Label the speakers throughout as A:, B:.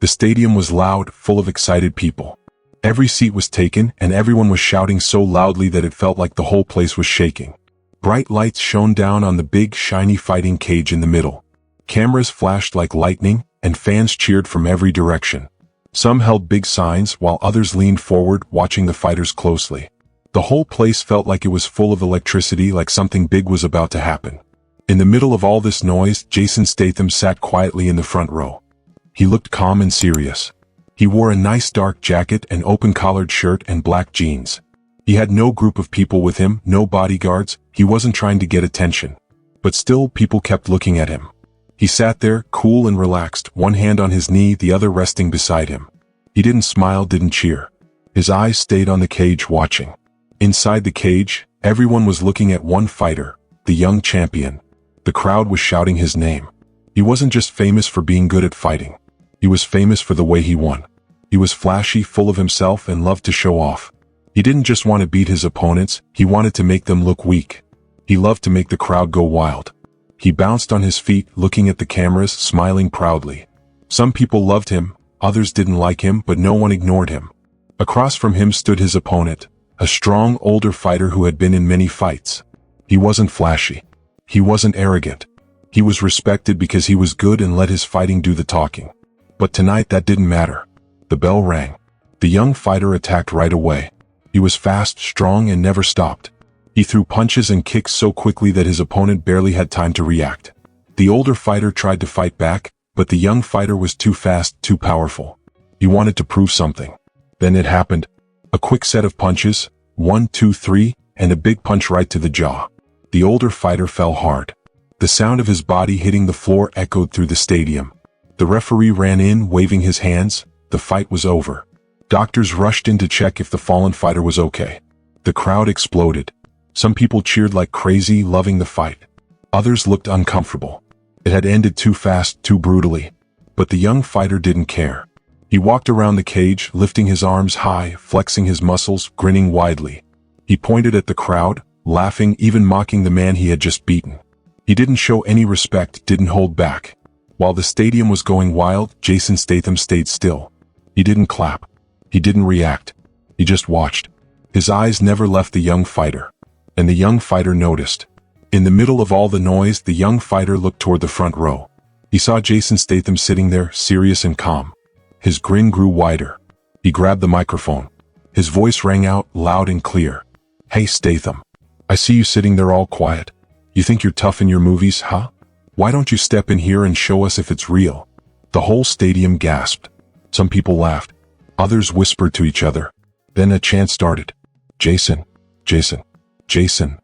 A: The stadium was loud, full of excited people. Every seat was taken, and everyone was shouting so loudly that it felt like the whole place was shaking. Bright lights shone down on the big, shiny fighting cage in the middle. Cameras flashed like lightning, and fans cheered from every direction. Some held big signs, while others leaned forward, watching the fighters closely. The whole place felt like it was full of electricity, like something big was about to happen. In the middle of all this noise, Jason Statham sat quietly in the front row. He looked calm and serious. He wore a nice dark jacket, an open-collared shirt, and black jeans. He had no group of people with him, no bodyguards. He wasn't trying to get attention. But still, people kept looking at him. He sat there, cool and relaxed, one hand on his knee, the other resting beside him. He didn't smile, didn't cheer. His eyes stayed on the cage, watching. Inside the cage, everyone was looking at one fighter, the young champion. The crowd was shouting his name. He wasn't just famous for being good at fighting. He was famous for the way he won. He was flashy, full of himself, and loved to show off. He didn't just want to beat his opponents, he wanted to make them look weak. He loved to make the crowd go wild. He bounced on his feet, looking at the cameras, smiling proudly. Some people loved him, others didn't like him, but no one ignored him. Across from him stood his opponent, a strong, older fighter who had been in many fights. He wasn't flashy. He wasn't arrogant. He was respected because he was good and let his fighting do the talking. But tonight that didn't matter. The bell rang. The young fighter attacked right away. He was fast, strong, and never stopped. He threw punches and kicks so quickly that his opponent barely had time to react. The older fighter tried to fight back, but the young fighter was too fast, too powerful. He wanted to prove something. Then it happened. A quick set of punches, 1, 2, 3, and a big punch right to the jaw. The older fighter fell hard. The sound of his body hitting the floor echoed through the stadium. The referee ran in, waving his hands. The fight was over. Doctors rushed in to check if the fallen fighter was okay. The crowd exploded. Some people cheered like crazy, loving the fight. Others looked uncomfortable. It had ended too fast, too brutally. But the young fighter didn't care. He walked around the cage, lifting his arms high, flexing his muscles, grinning widely. He pointed at the crowd, laughing, even mocking the man he had just beaten. He didn't show any respect, didn't hold back. While the stadium was going wild, Jason Statham stayed still. He didn't clap. He didn't react. He just watched. His eyes never left the young fighter. And the young fighter noticed. In the middle of all the noise, the young fighter looked toward the front row. He saw Jason Statham sitting there, serious and calm. His grin grew wider. He grabbed the microphone. His voice rang out, loud and clear. "Hey Statham, I see you sitting there all quiet. You think you're tough in your movies, huh? Why don't you step in here and show us if it's real?" The whole stadium gasped. Some people laughed. Others whispered to each other. Then a chant started. "Jason, Jason, Jason."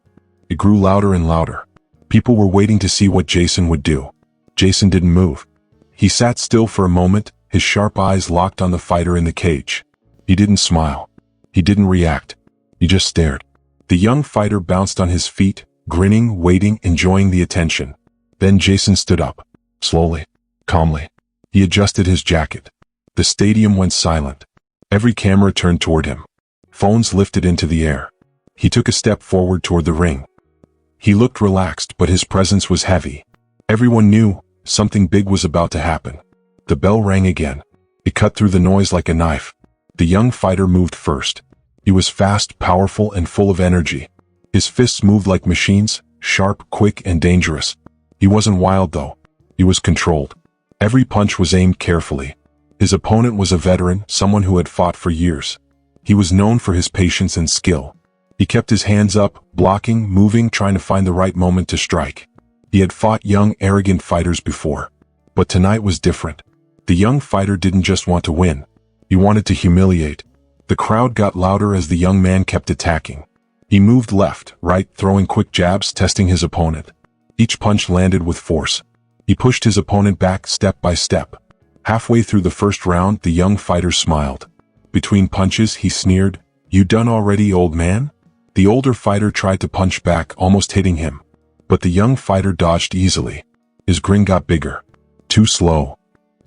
A: It grew louder and louder. People were waiting to see what Jason would do. Jason didn't move. He sat still for a moment, his sharp eyes locked on the fighter in the cage. He didn't smile. He didn't react. He just stared. The young fighter bounced on his feet, grinning, waiting, enjoying the attention. Then Jason stood up. Slowly, calmly. He adjusted his jacket. The stadium went silent. Every camera turned toward him. Phones lifted into the air. He took a step forward toward the ring. He looked relaxed, but his presence was heavy. Everyone knew something big was about to happen. The bell rang again. It cut through the noise like a knife. The young fighter moved first. He was fast, powerful, and full of energy. His fists moved like machines, sharp, quick, and dangerous. He wasn't wild, though. He was controlled. Every punch was aimed carefully. His opponent was a veteran, someone who had fought for years. He was known for his patience and skill. He kept his hands up, blocking, moving, trying to find the right moment to strike. He had fought young, arrogant fighters before. But tonight was different. The young fighter didn't just want to win. He wanted to humiliate. The crowd got louder as the young man kept attacking. He moved left, right, throwing quick jabs, testing his opponent. Each punch landed with force. He pushed his opponent back step by step. Halfway through the first round, the young fighter smiled. Between punches, he sneered, "You done already, old man?" The older fighter tried to punch back, almost hitting him. But the young fighter dodged easily. His grin got bigger. Too slow.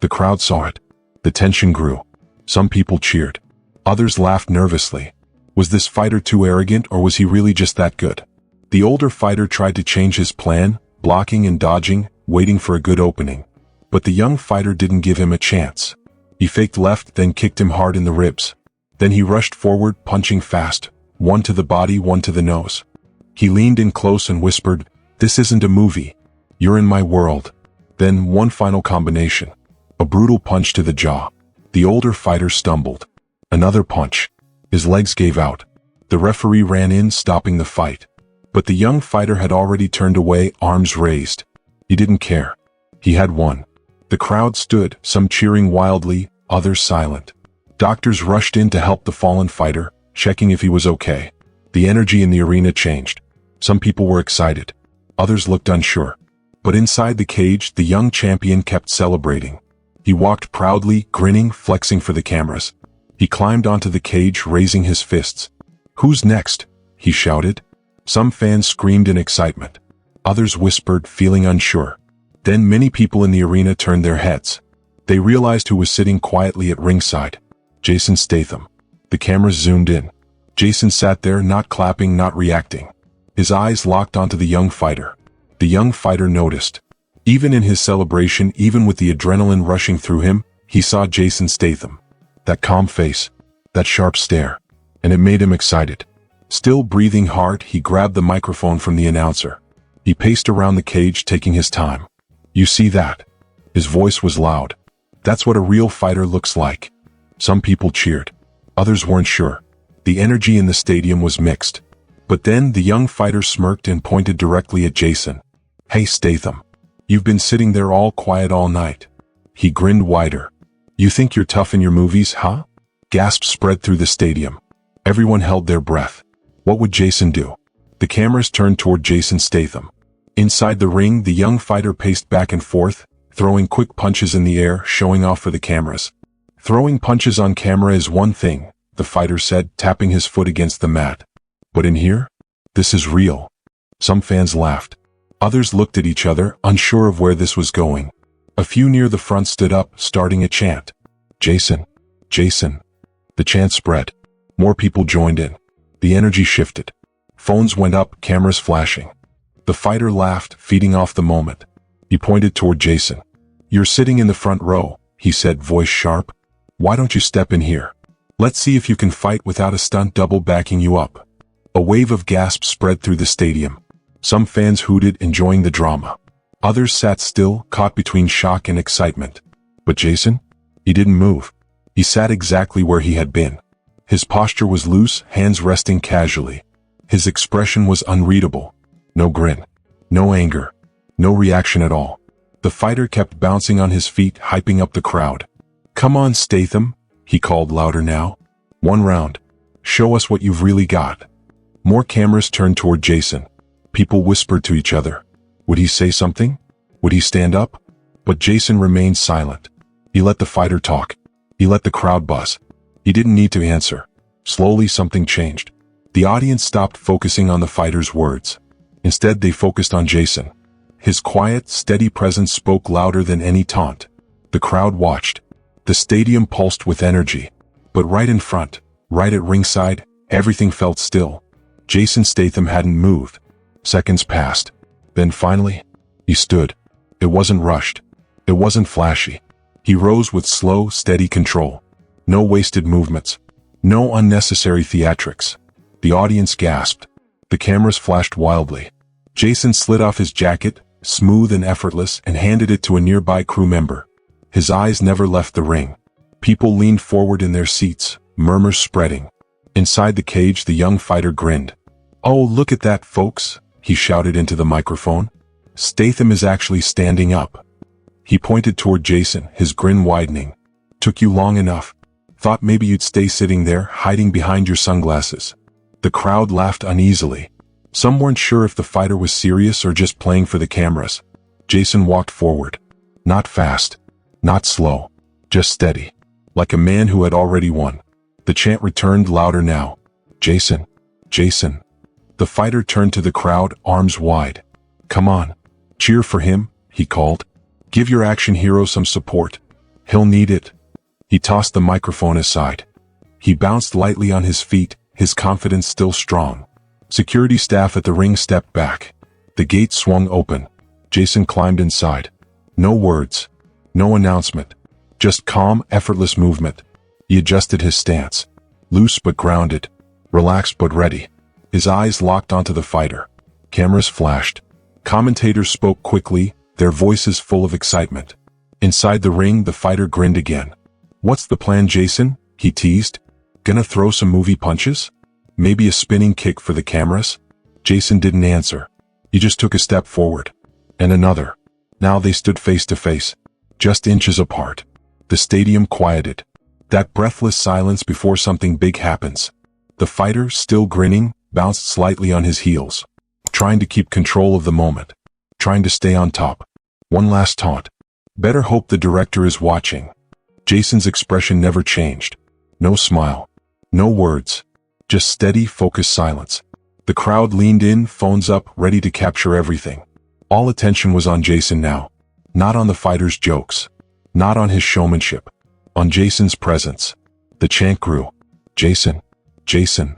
A: The crowd saw it. The tension grew. Some people cheered. Others laughed nervously. Was this fighter too arrogant, or was he really just that good? The older fighter tried to change his plan, blocking and dodging, waiting for a good opening. But the young fighter didn't give him a chance. He faked left, then kicked him hard in the ribs. Then he rushed forward, punching fast, one to the body, one to the nose. He leaned in close and whispered, "This isn't a movie. You're in my world." Then one final combination. A brutal punch to the jaw. The older fighter stumbled. Another punch. His legs gave out. The referee ran in, stopping the fight. But the young fighter had already turned away, arms raised. He didn't care. He had won. The crowd stood, some cheering wildly, others silent. Doctors rushed in to help the fallen fighter, checking if he was okay. The energy in the arena changed. Some people were excited. Others looked unsure. But inside the cage, the young champion kept celebrating. He walked proudly, grinning, flexing for the cameras. He climbed onto the cage, raising his fists. "Who's next?" he shouted. Some fans screamed in excitement. Others whispered, feeling unsure. Then many people in the arena turned their heads. They realized who was sitting quietly at ringside. Jason Statham. The cameras zoomed in. Jason sat there, not clapping, not reacting. His eyes locked onto the young fighter. The young fighter noticed. Even in his celebration, even with the adrenaline rushing through him, he saw Jason Statham. That calm face. That sharp stare. And it made him excited. Still breathing hard, he grabbed the microphone from the announcer. He paced around the cage, taking his time. "You see that?" His voice was loud. "That's what a real fighter looks like." Some people cheered. Others weren't sure. The energy in the stadium was mixed. But then the young fighter smirked and pointed directly at Jason. "Hey Statham. You've been sitting there all quiet all night." He grinned wider. "You think you're tough in your movies, huh?" Gasps spread through the stadium. Everyone held their breath. What would Jason do? The cameras turned toward Jason Statham. Inside the ring, the young fighter paced back and forth, throwing quick punches in the air, showing off for the cameras. "Throwing punches on camera is one thing," the fighter said, tapping his foot against the mat. "But in here? This is real." Some fans laughed. Others looked at each other, unsure of where this was going. A few near the front stood up, starting a chant. "Jason! Jason!" The chant spread. More people joined in. The energy shifted. Phones went up, cameras flashing. The fighter laughed, feeding off the moment. He pointed toward Jason. "You're sitting in the front row," he said, voice sharp. "Why don't you step in here? Let's see if you can fight without a stunt double backing you up." A wave of gasps spread through the stadium. Some fans hooted, enjoying the drama. Others sat still, caught between shock and excitement. But Jason? He didn't move. He sat exactly where he had been. His posture was loose, hands resting casually. His expression was unreadable. No grin. No anger. No reaction at all. The fighter kept bouncing on his feet, hyping up the crowd. "Come on, Statham," he called louder now. "One round. Show us what you've really got." More cameras turned toward Jason. People whispered to each other. Would he say something? Would he stand up? But Jason remained silent. He let the fighter talk. He let the crowd buzz. He didn't need to answer. Slowly something changed. The audience stopped focusing on the fighter's words. Instead, they focused on Jason. His quiet, steady presence spoke louder than any taunt. The crowd watched. The stadium pulsed with energy. But right in front, right at ringside, everything felt still. Jason Statham hadn't moved. Seconds passed. Then finally, he stood. It wasn't rushed. It wasn't flashy. He rose with slow, steady control. No wasted movements. No unnecessary theatrics. The audience gasped. The cameras flashed wildly. Jason slid off his jacket, smooth and effortless, and handed it to a nearby crew member. His eyes never left the ring. People leaned forward in their seats, murmurs spreading. Inside the cage, the young fighter grinned. "Oh, look at that, folks," he shouted into the microphone. "Statham is actually standing up." He pointed toward Jason, his grin widening. "Took you long enough. Thought maybe you'd stay sitting there, hiding behind your sunglasses." The crowd laughed uneasily. Some weren't sure if the fighter was serious or just playing for the cameras. Jason walked forward. Not fast. Not slow. Just steady. Like a man who had already won. The chant returned louder now. "Jason. Jason." The fighter turned to the crowd, arms wide. "Come on. Cheer for him," he called. "Give your action hero some support. He'll need it." He tossed the microphone aside. He bounced lightly on his feet, his confidence still strong. Security staff at the ring stepped back. The gate swung open. Jason climbed inside. No words. No announcement. Just calm, effortless movement. He adjusted his stance. Loose but grounded. Relaxed but ready. His eyes locked onto the fighter. Cameras flashed. Commentators spoke quickly, their voices full of excitement. Inside the ring, the fighter grinned again. "What's the plan, Jason?" he teased. "Gonna throw some movie punches? Maybe a spinning kick for the cameras?" Jason didn't answer. He just took a step forward. And another. Now they stood face to face, just inches apart. The stadium quieted. That breathless silence before something big happens. The fighter, still grinning, bounced slightly on his heels, trying to keep control of the moment, trying to stay on top. One last taunt. "Better hope the director is watching." Jason's expression never changed. No smile. No words. Just steady, focused silence. The crowd leaned in, phones up, ready to capture everything. All attention was on Jason now. Not on the fighter's jokes. Not on his showmanship. On Jason's presence. The chant grew. "Jason. Jason."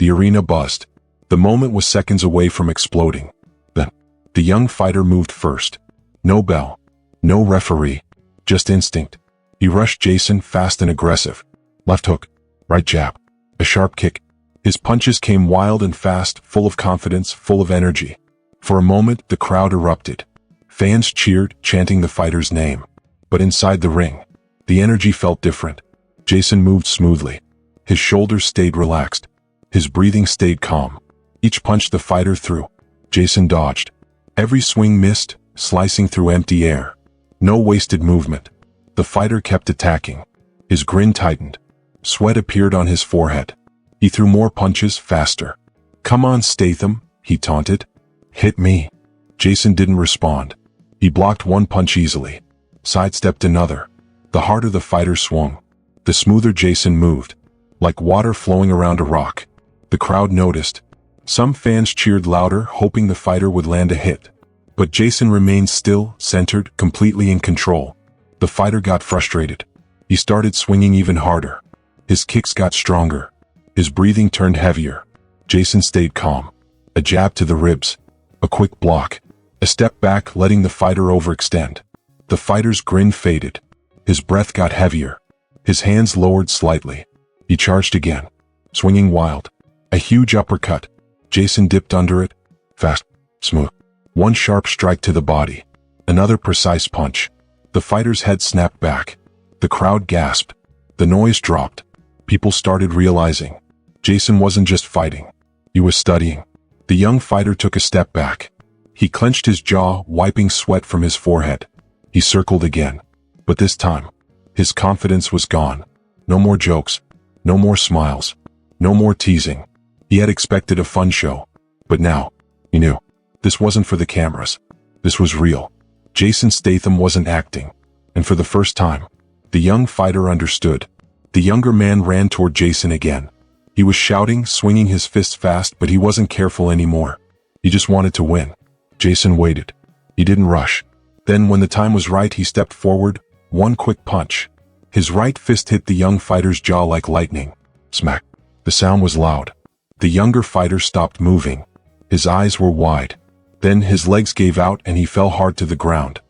A: The arena buzzed. The moment was seconds away from exploding. Then, the young fighter moved first. No bell. No referee. Just instinct. He rushed Jason, fast and aggressive. Left hook. Right jab. A sharp kick. His punches came wild and fast, full of confidence, full of energy. For a moment, the crowd erupted. Fans cheered, chanting the fighter's name. But inside the ring, the energy felt different. Jason moved smoothly. His shoulders stayed relaxed. His breathing stayed calm. Each punch the fighter threw, Jason dodged. Every swing missed, slicing through empty air. No wasted movement. The fighter kept attacking. His grin tightened. Sweat appeared on his forehead. He threw more punches, faster. "Come on, Statham," he taunted. "Hit me." Jason didn't respond. He blocked one punch easily. Sidestepped another. The harder the fighter swung, the smoother Jason moved. Like water flowing around a rock. The crowd noticed. Some fans cheered louder, hoping the fighter would land a hit. But Jason remained still, centered, completely in control. The fighter got frustrated. He started swinging even harder. His kicks got stronger. His breathing turned heavier. Jason stayed calm. A jab to the ribs. A quick block. A step back, letting the fighter overextend. The fighter's grin faded. His breath got heavier. His hands lowered slightly. He charged again, swinging wild. A huge uppercut. Jason dipped under it. Fast, smooth. One sharp strike to the body. Another precise punch. The fighter's head snapped back. The crowd gasped. The noise dropped. People started realizing. Jason wasn't just fighting. He was studying. The young fighter took a step back. He clenched his jaw, wiping sweat from his forehead. He circled again. But this time, his confidence was gone. No more jokes. No more smiles. No more teasing. He had expected a fun show. But now, he knew. This wasn't for the cameras. This was real. Jason Statham wasn't acting. And for the first time, the young fighter understood. The younger man ran toward Jason again. He was shouting, swinging his fists fast, but he wasn't careful anymore. He just wanted to win. Jason waited. He didn't rush. Then when the time was right, he stepped forward. One quick punch. His right fist hit the young fighter's jaw like lightning. Smack. The sound was loud. The younger fighter stopped moving. His eyes were wide. Then his legs gave out and he fell hard to the ground.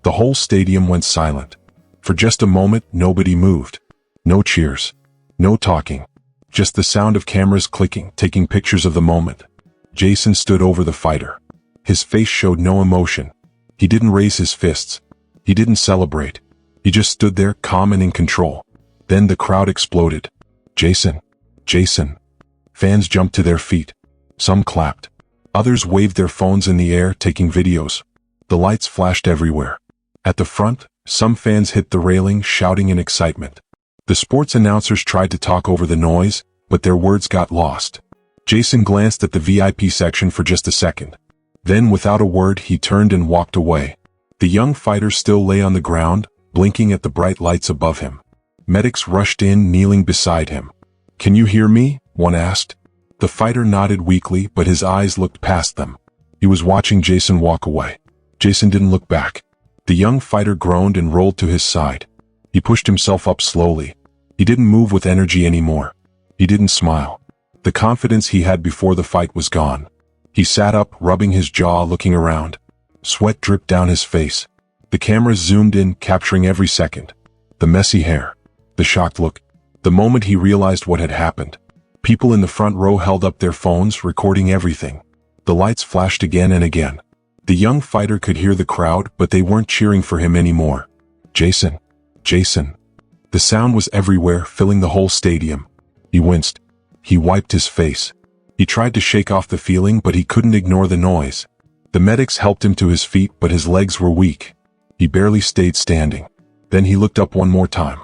A: The whole stadium went silent. For just a moment, nobody moved. No cheers. No talking. Just the sound of cameras clicking, taking pictures of the moment. Jason stood over the fighter. His face showed no emotion. He didn't raise his fists. He didn't celebrate. He just stood there, calm and in control. Then the crowd exploded. Jason. Jason. Fans jumped to their feet. Some clapped. Others waved their phones in the air, taking videos. The lights flashed everywhere. At the front, some fans hit the railing, shouting in excitement. The sports announcers tried to talk over the noise, but their words got lost. Jason glanced at the VIP section for just a second. Then, without a word, he turned and walked away. The young fighter still lay on the ground, blinking at the bright lights above him. Medics rushed in, kneeling beside him. "Can you hear me?" one asked. The fighter nodded weakly, but his eyes looked past them. He was watching Jason walk away. Jason didn't look back. The young fighter groaned and rolled to his side. He pushed himself up slowly. He didn't move with energy anymore. He didn't smile. The confidence he had before the fight was gone. He sat up, rubbing his jaw, looking around. Sweat dripped down his face. The cameras zoomed in, capturing every second. The messy hair. The shocked look. The moment he realized what had happened. People in the front row held up their phones, recording everything. The lights flashed again and again. The young fighter could hear the crowd, but they weren't cheering for him anymore. Jason. Jason. The sound was everywhere, filling the whole stadium. He winced. He wiped his face. He tried to shake off the feeling, but he couldn't ignore the noise. The medics helped him to his feet, but his legs were weak. He barely stayed standing. Then he looked up one more time.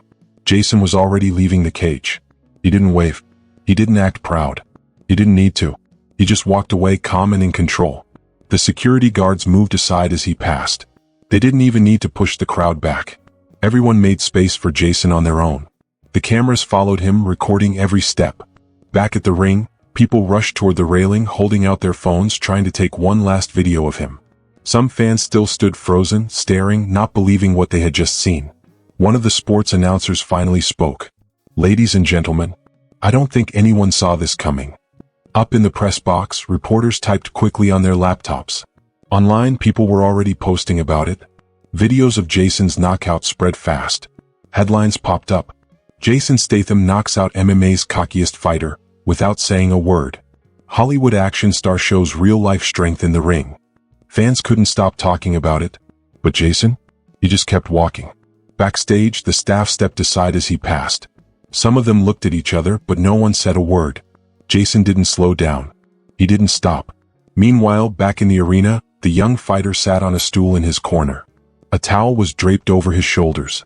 A: Jason was already leaving the cage. He didn't wave. He didn't act proud. He didn't need to. He just walked away, calm and in control. The security guards moved aside as he passed. They didn't even need to push the crowd back. Everyone made space for Jason on their own. The cameras followed him, recording every step. Back at the ring, people rushed toward the railing, holding out their phones, trying to take one last video of him. Some fans still stood frozen, staring, not believing what they had just seen. One of the sports announcers finally spoke. "Ladies and gentlemen, I don't think anyone saw this coming." Up in the press box, reporters typed quickly on their laptops. Online, people were already posting about it. Videos of Jason's knockout spread fast. Headlines popped up. Jason Statham knocks out MMA's cockiest fighter, without saying a word. Hollywood action star shows real-life strength in the ring. Fans couldn't stop talking about it. But Jason? He just kept walking. Backstage, the staff stepped aside as he passed. Some of them looked at each other, but no one said a word. Jason didn't slow down. He didn't stop. Meanwhile, back in the arena, the young fighter sat on a stool in his corner. A towel was draped over his shoulders.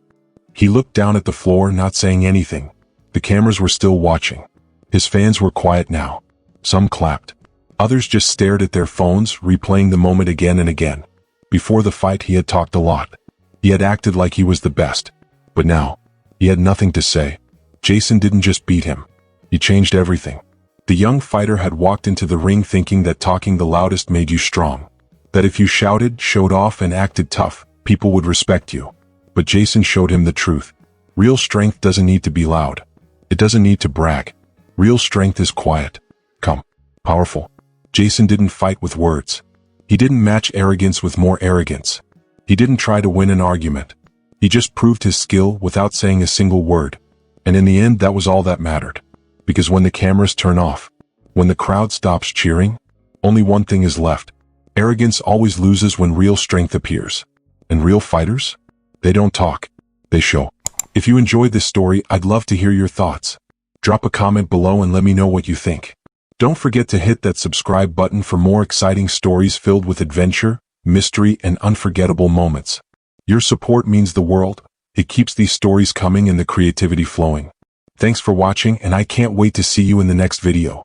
A: He looked down at the floor, not saying anything. The cameras were still watching. His fans were quiet now. Some clapped. Others just stared at their phones, replaying the moment again and again. Before the fight, he had talked a lot. He had acted like he was the best. But now, he had nothing to say. Jason didn't just beat him. He changed everything. The young fighter had walked into the ring thinking that talking the loudest made you strong. That if you shouted, showed off, and acted tough, people would respect you. But Jason showed him the truth. Real strength doesn't need to be loud. It doesn't need to brag. Real strength is quiet. Calm. Powerful. Jason didn't fight with words. He didn't match arrogance with more arrogance. He didn't try to win an argument. He just proved his skill without saying a single word. And in the end, that was all that mattered. Because when the cameras turn off, when the crowd stops cheering, only one thing is left. Arrogance always loses when real strength appears. And real fighters? They don't talk. They show. If you enjoyed this story, I'd love to hear your thoughts. Drop a comment below and let me know what you think. Don't forget to hit that subscribe button for more exciting stories filled with adventure, mystery, and unforgettable moments. Your support means the world. It keeps these stories coming and the creativity flowing. Thanks for watching, and I can't wait to see you in the next video.